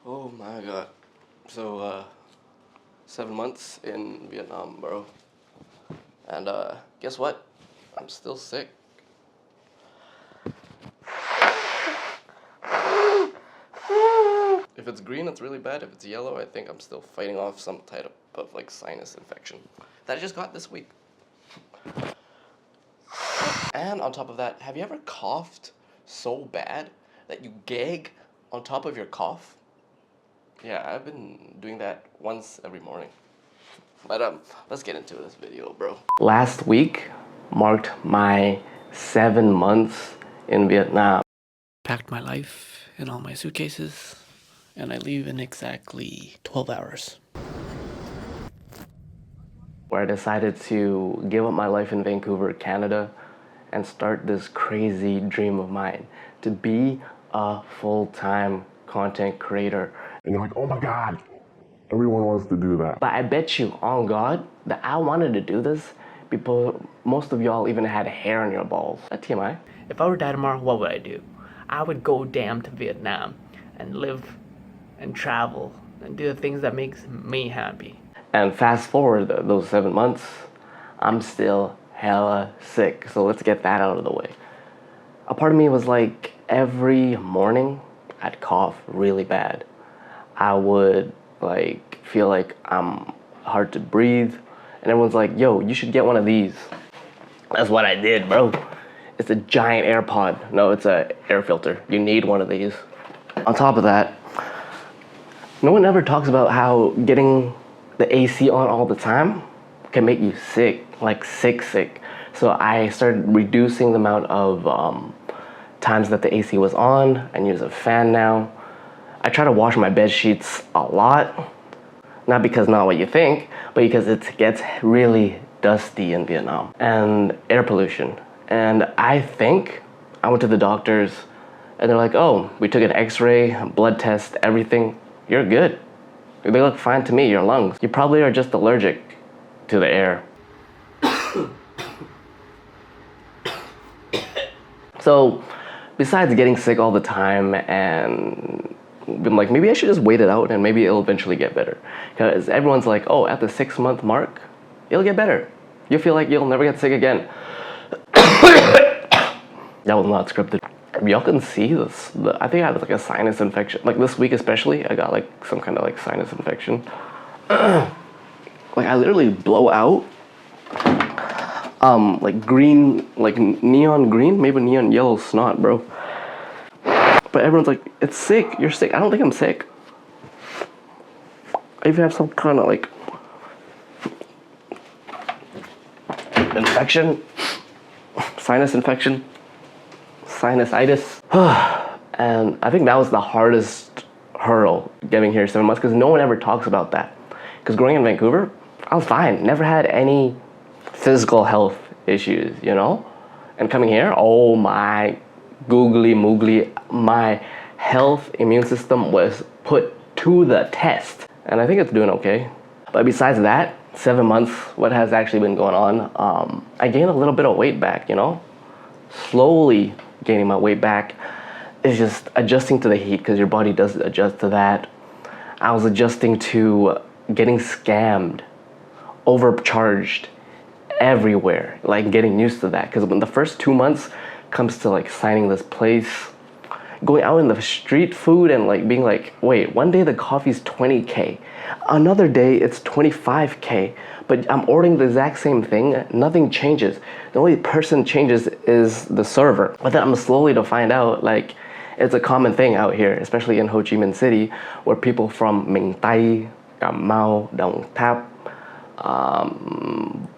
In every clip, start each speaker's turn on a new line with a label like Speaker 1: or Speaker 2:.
Speaker 1: Oh my god. So, 7 months in Vietnam, bro. And, guess what? I'm still sick. If it's green, it's really bad. If it's yellow, I think I'm still fighting off some type of like sinus infection that I just got this week. And on top of that, have you ever coughed so bad that you gag on top of your cough? Yeah, I've been doing that once every morning. But let's get into this video, bro. Last week marked my 7 months in Vietnam.
Speaker 2: Packed my life in all my suitcases, and I leave in exactly 12 hours.
Speaker 1: Where I decided to give up my life in Vancouver, Canada, and start this crazy dream of mine to be a full-time content creator.
Speaker 3: And you're like, oh my God, everyone wants to do that.
Speaker 1: But I bet you on God that I wanted to do this before most of y'all even had hair on your balls. That TMI.
Speaker 2: If I were to die tomorrow, what would I do? I would go damn to Vietnam and live and travel and do the things that makes me happy.
Speaker 1: And fast forward those 7 months, I'm still hella sick. So let's get that out of the way. A part of me was like, every morning I'd cough really bad. I would like feel like I'm hard to breathe. And everyone's like, yo, you should get one of these. That's what I did, bro. It's a giant AirPod. No, it's a air filter. You need one of these. On top of that, no one ever talks about how getting the AC on all the time can make you sick, like sick. So I started reducing the amount of times that the AC was on and use a fan now. I try to wash my bed sheets a lot, not because not what you think, but because it gets really dusty in Vietnam and air pollution. And I think I went to the doctors and they're like, oh, we took an x-ray, blood test, everything. You're good. They look fine to me, your lungs. You probably are just allergic to the air. So besides getting sick all the time and been like, maybe I should just wait it out and maybe it'll eventually get better. Because everyone's like, oh, at the 6-month mark, it'll get better. You'll feel like you'll never get sick again. That was not scripted. Y'all can see this. I think I had like a sinus infection. Like this week especially, I got like some kind of like sinus infection. Like I literally blow out like green, like neon green, maybe neon yellow snot, bro. But everyone's like, it's sick, you're sick. I don't think I'm sick. I even have some kind of like infection, sinus infection, sinusitis. And I think that was the hardest hurdle getting here 7 months because no one ever talks about that. Because growing in Vancouver, I was fine. Never had any physical health issues, you know? And coming here, oh my googly moogly, my health immune system was put to the test. And I think it's doing okay. But besides that, 7 months, what has actually been going on? I gained a little bit of weight back, you know? Slowly gaining my weight back. It's just adjusting to the heat because your body does adjust to that. I was adjusting to getting scammed, overcharged everywhere, like getting used to that. Because when the first 2 months comes to like signing this place, going out in the street food and like being like, wait, one day the coffee's 20K, another day it's 25K, but I'm ordering the exact same thing, nothing changes. The only person changes is the server. But then I'm slowly to find out like it's a common thing out here, especially in Ho Chi Minh City, where people from Minh Tây, Cà Mau, Đồng Tháp,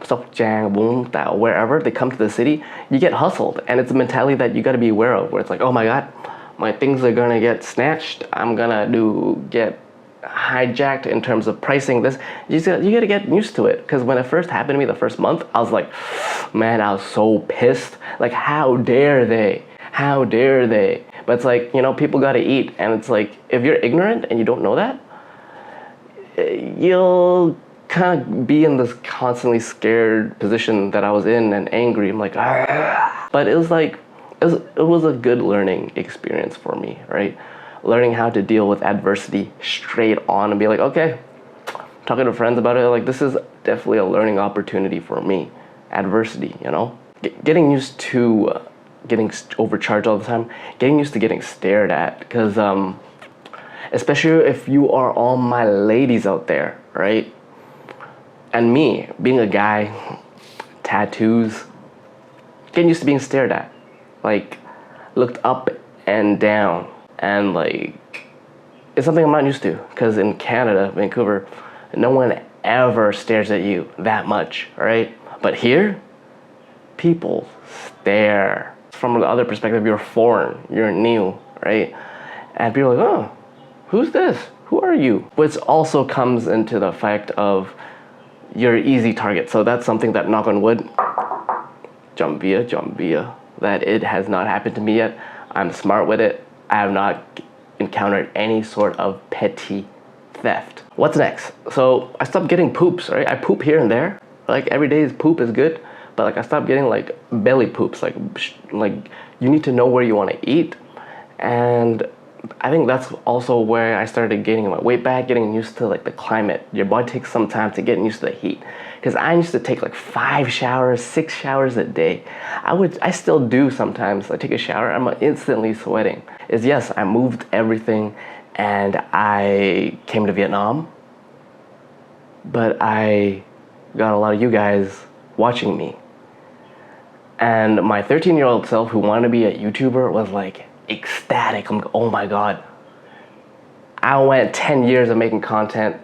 Speaker 1: Sóc Trăng, Vũng Tàu, wherever they come to the city, you get hustled. And it's a mentality that you gotta be aware of, where it's like, oh my God, my things are gonna get snatched. I'm gonna get hijacked in terms of pricing this. You gotta get used to it. Because when it first happened to me the first month, I was like, man, I was so pissed. Like, how dare they? How dare they? But it's like, you know, people gotta eat. And it's like, if you're ignorant and you don't know that, you'll kind of be in this constantly scared position that I was in and angry. I'm like, ah. But it was like, it was a good learning experience for me, right? Learning how to deal with adversity straight on and be like, okay, talking to friends about it, like this is definitely a learning opportunity for me. Adversity, you know? Getting used to getting overcharged all the time, getting used to getting stared at, because especially if you are all my ladies out there, right? And me, being a guy, tattoos, getting used to being stared at, like looked up and down, and like it's something I'm not used to, because in Canada, Vancouver, no one ever stares at you that much, right? But here, people stare. From the other perspective, you're foreign, you're new, right? And people are like, oh, who's this? Who are you? Which also comes into the fact of you're an easy target. So that's something that, knock on wood, jambia, that it has not happened to me yet. I'm smart with it. I have not encountered any sort of petty theft. What's next? So I stopped getting poops, right? I poop here and there. Like every day's poop is good, but like I stopped getting like belly poops. Like you need to know where you want to eat, and I think that's also where I started gaining my weight back, getting used to like the climate. Your body takes some time to get used to the heat. Because I used to take like 5 showers, 6 showers a day. I still do sometimes. I take a shower, I'm instantly sweating. Yes, I moved everything and I came to Vietnam, but I got a lot of you guys watching me. And my 13-year-old self who wanted to be a YouTuber was like ecstatic. I'm like, oh my God. I went 10 years of making content.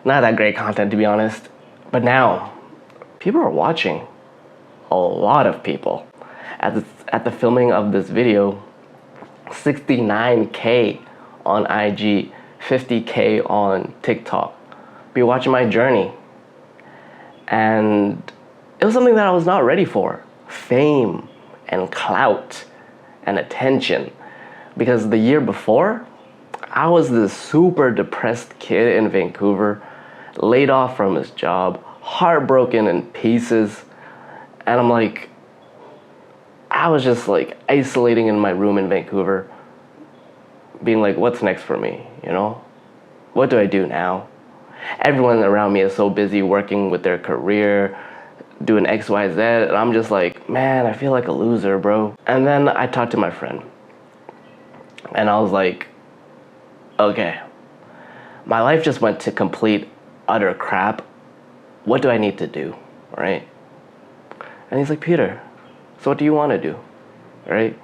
Speaker 1: Not that great content, to be honest. But now, people are watching. A lot of people. At the filming of this video, 69K on IG, 50K on TikTok. Be watching my journey. And it was something that I was not ready for. Fame and clout and attention. Because the year before, I was this super depressed kid in Vancouver, laid off from his job, heartbroken in pieces. And I'm like, I was just like isolating in my room in Vancouver, being like, what's next for me, you know? What do I do now? Everyone around me is so busy working with their career, doing X, Y, Z, and I'm just like, man, I feel like a loser, bro. And then I talked to my friend, and I was like, okay, my life just went to complete, utter crap. What do I need to do, right? And he's like, Peter, so what do you want to do, right?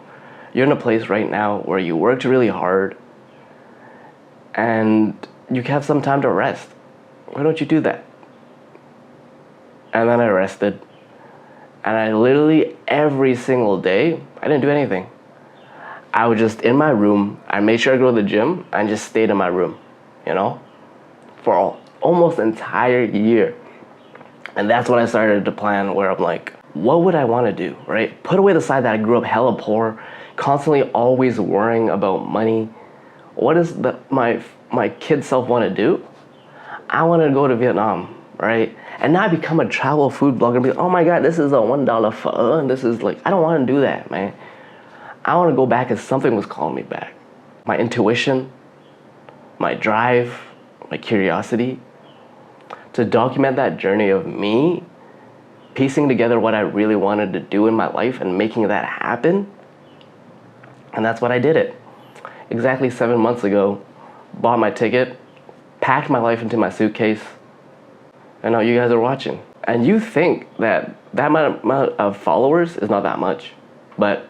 Speaker 1: You're in a place right now where you worked really hard, and you have some time to rest. Why don't you do that? And then I rested. And I literally, every single day, I didn't do anything. I was just in my room. I made sure I go to the gym and just stayed in my room, you know, for almost an entire year. And that's when I started to plan, where I'm like, what would I want to do, right? Put away the side that I grew up hella poor, constantly always worrying about money. What does my kid self want to do? I want to go to Vietnam, right? And not become a travel food blogger and be like, oh my God, this is a $1 pho, and this is like, I don't want to do that, man. I want to go back as something was calling me back. My intuition, my drive, my curiosity, to document that journey of me piecing together what I really wanted to do in my life and making that happen. And that's what I did it. Exactly 7 months ago, bought my ticket, packed my life into my suitcase, and now you guys are watching. And you think that amount of followers is not that much, but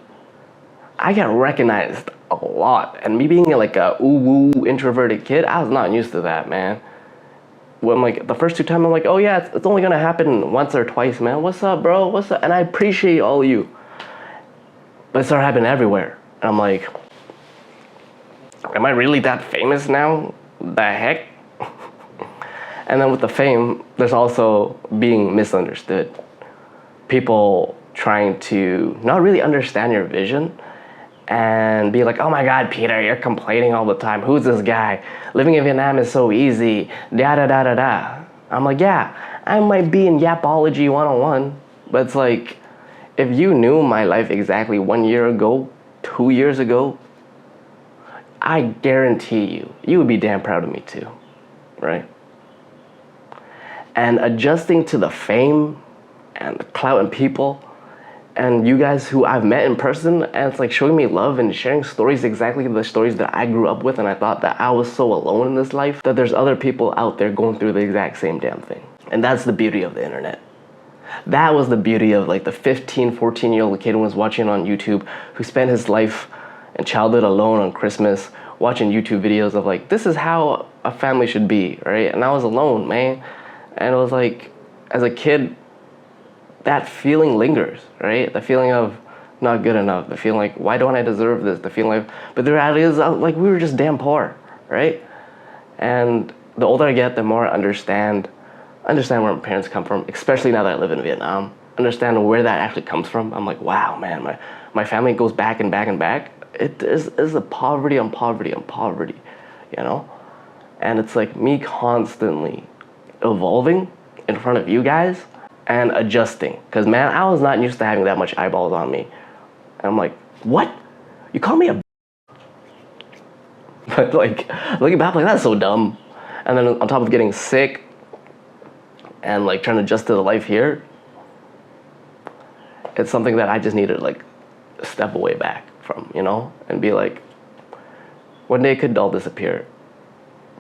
Speaker 1: I get recognized a lot. And me being like a ooh-woo introverted kid, I was not used to that, man. When like the first 2 times, I'm like, oh yeah, it's only gonna happen once or twice, man. What's up, bro? What's up? And I appreciate all of you. But it started happening everywhere. And I'm like, am I really that famous now? The heck? And then with the fame, there's also being misunderstood. People trying to not really understand your vision and be like, oh my God, Peter, you're complaining all the time. Who's this guy? Living in Vietnam is so easy. Da da da da da. I'm like, yeah, I might be in Yapology 101, but it's like, if you knew my life exactly 1 year ago, 2 years ago, I guarantee you would be damn proud of me too, right? And adjusting to the fame and the clout and people and you guys who I've met in person, and it's like showing me love and sharing stories, exactly the stories that I grew up with, and I thought that I was so alone in this life, that there's other people out there going through the exact same damn thing. And that's the beauty of the internet. That was the beauty of like the 15, 14-year-old kid who was watching on YouTube, who spent his life and childhood alone on Christmas, watching YouTube videos of like, this is how a family should be, right? And I was alone, man. And it was like, as a kid, that feeling lingers, right? The feeling of not good enough, the feeling like, why don't I deserve this? The feeling like, but the reality is like, we were just damn poor, right? And the older I get, the more I understand where my parents come from, especially now that I live in Vietnam, understand where that actually comes from. I'm like, wow, man, my family goes back and back and back. It is a poverty on poverty on poverty, you know? And it's like me constantly evolving in front of you guys and adjusting. Because, man, I was not used to having that much eyeballs on me. And I'm like, what? You call me a But, like, looking back, like, that's so dumb. And then on top of getting sick and, like, trying to adjust to the life here, it's something that I just need to, like, step away back from, you know? And be like, one day it could all disappear.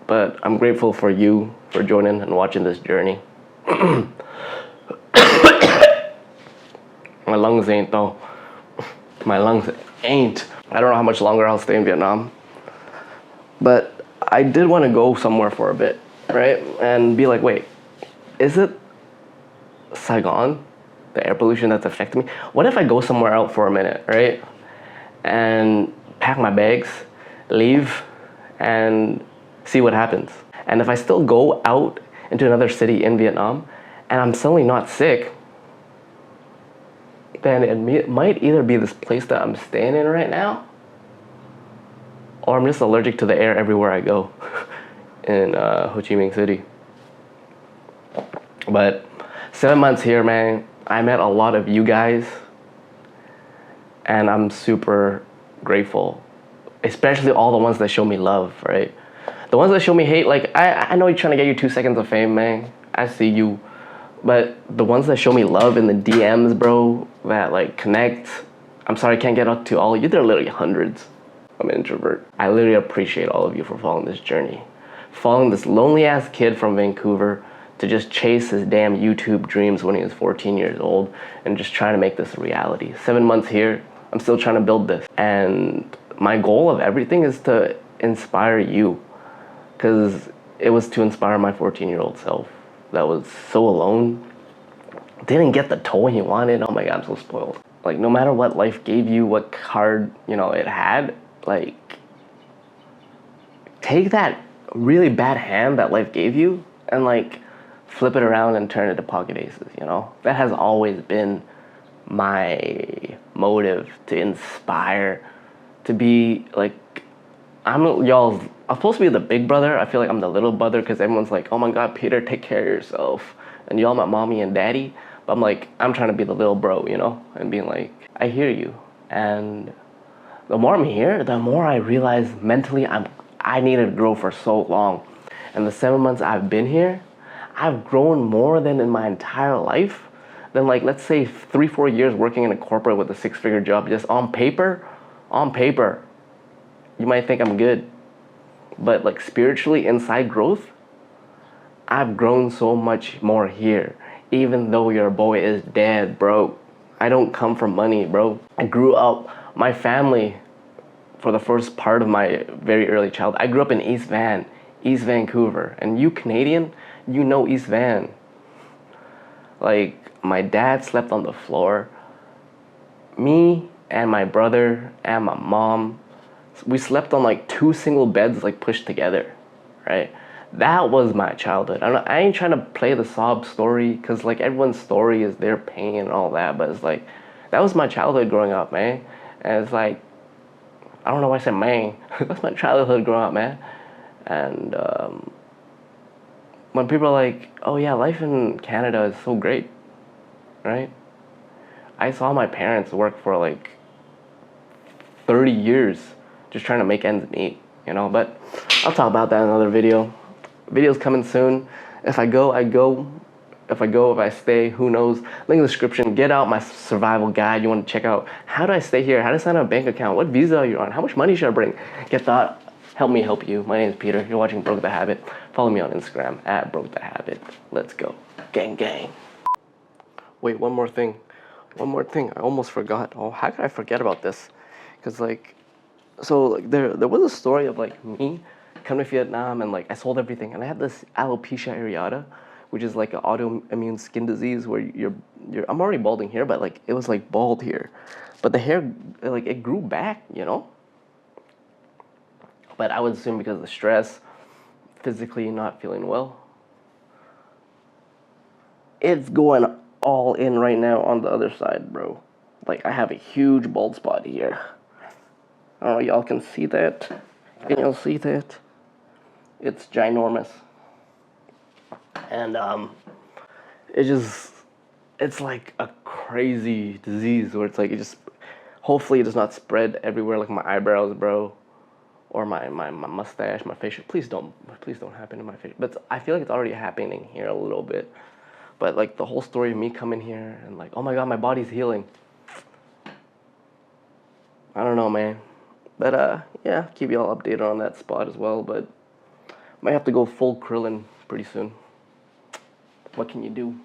Speaker 1: But I'm grateful for you for joining and watching this journey. My lungs ain't though. My lungs ain't. I don't know how much longer I'll stay in Vietnam. But I did want to go somewhere for a bit, right? And be like, wait, is it Saigon, the air pollution that's affecting me? What if I go somewhere out for a minute, right? And pack my bags, leave, and see what happens. And if I still go out into another city in Vietnam and I'm suddenly not sick, then it might either be this place that I'm staying in right now, or I'm just allergic to the air everywhere I go in Ho Chi Minh City. But 7 months here, man, I met a lot of you guys, and I'm super grateful, especially all the ones that show me love, right? The ones that show me hate, like, I know you're trying to get your 2 seconds of fame, man. I see you. But the ones that show me love in the DMs, bro, that, like, connect, I'm sorry I can't get up to all of you. There are literally hundreds. I'm an introvert. I literally appreciate all of you for following this journey. Following this lonely-ass kid from Vancouver to just chase his damn YouTube dreams when he was 14 years old and just trying to make this a reality. 7 months here, I'm still trying to build this. And my goal of everything is to inspire you. Because it was to inspire my 14-year-old self that was so alone, didn't get the toy he wanted. Oh my God, I'm so spoiled. Like, no matter what life gave you, what card, you know, it had, like, take that really bad hand that life gave you and, like, flip it around and turn it to pocket aces, you know? That has always been my motive, to inspire, to be, like, I'm supposed to be the big brother. I feel like I'm the little brother because everyone's like, oh my God, Peter, take care of yourself. And y'all my mommy and daddy. But I'm like, I'm trying to be the little bro, you know? And being like, I hear you. And the more I'm here, the more I realize mentally I needed to grow for so long. And the 7 months I've been here, I've grown more than in my entire life. Than, like, let's say 3-4 years working in a corporate with a 6-figure job, just on paper. You might think I'm good, but, like, spiritually, inside growth, I've grown so much more here, even though your boy is dead, bro. I don't come from money, bro. I grew up, my family, for the first part of my very early childhood, I grew up in East Vancouver. And you Canadian, you know East Van. Like, my dad slept on the floor. Me and my brother and my mom, we slept on, like, 2 single beds, like, pushed together, right? That was my childhood. I ain't trying to play the sob story, because, like, everyone's story is their pain and all that, but it's like, that was my childhood growing up, man. And it's like, I don't know why I said man. That's my childhood growing up, man. And when people are like, oh yeah, life in Canada is so great, right? I saw my parents work for like 30 years just trying to make ends meet, you know, but I'll talk about that in another video. Video's coming soon. If I go, I go. If I stay, who knows? Link in the description. Get out my survival guide. You want to check out how do I stay here? How to sign up a bank account? What visa are you on? How much money should I bring? Get that. Help me help you. My name is Peter. You're watching Broke the Habit. Follow me on Instagram at brokethehabit. Let's go. Gang, gang. Wait, one more thing. One more thing. I almost forgot. Oh, how could I forget about this? Because like, so like there was a story of like me coming to Vietnam and like I sold everything and I had this alopecia areata, which is like an autoimmune skin disease where you're I'm already balding here, but like it was like bald here, but the hair like it grew back, you know. But I would assume because of the stress, physically not feeling well, it's going all in right now on the other side, bro. Like I have a huge bald spot here. I don't know, y'all can see that. Can y'all see that? It's ginormous. And it's like a crazy disease where it's like hopefully it does not spread everywhere like my eyebrows, bro, or my mustache, my facial. Please don't happen to my face. But I feel like it's already happening here a little bit. But like the whole story of me coming here and like, oh my god, my body's healing. I don't know, man. But yeah, keep y'all updated on that spot as well. But might have to go full Krillin pretty soon. What can you do?